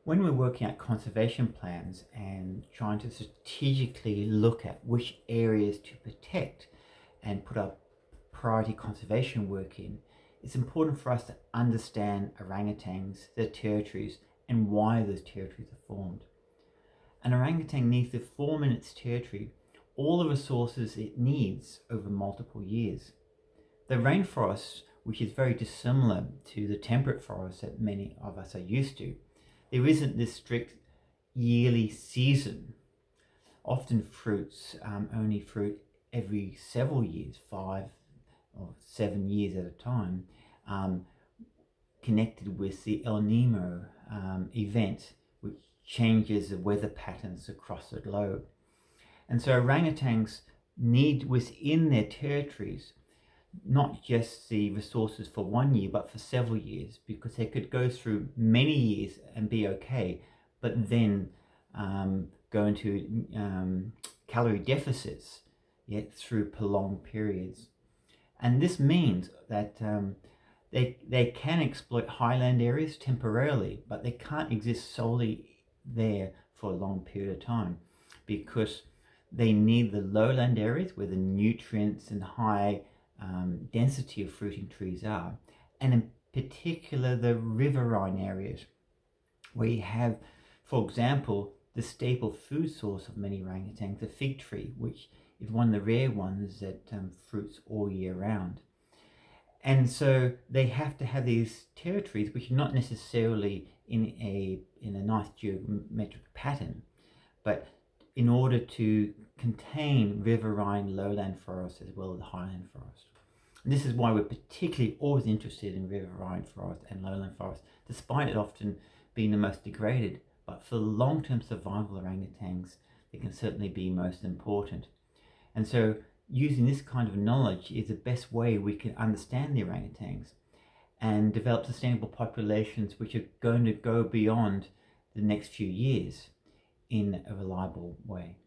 When we're working out conservation plans and trying to strategically look at which areas to protect and put our priority conservation work in, it's important for us to understand orangutans, their territories, and why those territories are formed. An orangutan needs to form in its territory all the resources it needs over multiple years. The rainforest, which is very dissimilar to the temperate forest that many of us are used to, there isn't this strict yearly season. Often fruits only fruit every several years, 5 or 7 years at a time, connected with the El Nino event, which changes the weather patterns across the globe. And so orangutans need within their territories not just the resources for 1 year, but for several years, because they could go through many years and be okay, but then go into calorie deficits yet through prolonged periods. And this means that they can exploit highland areas temporarily, but they can't exist solely there for a long period of time, because they need the lowland areas where the nutrients and high density of fruiting trees are, and in particular the riverine areas where you have, for example, the staple food source of many orangutans, the fig tree, which is one of the rare ones that fruits all year round. And so they have to have these territories which are not necessarily in a nice geometric pattern, but in order to contain riverine lowland forests as well as highland forest. And this is why we're particularly always interested in riverine forest and lowland forest, despite it often being the most degraded. But for long-term survival of orangutans, they can certainly be most important. And so using this kind of knowledge is the best way we can understand the orangutans and develop sustainable populations which are going to go beyond the next few years in a reliable way.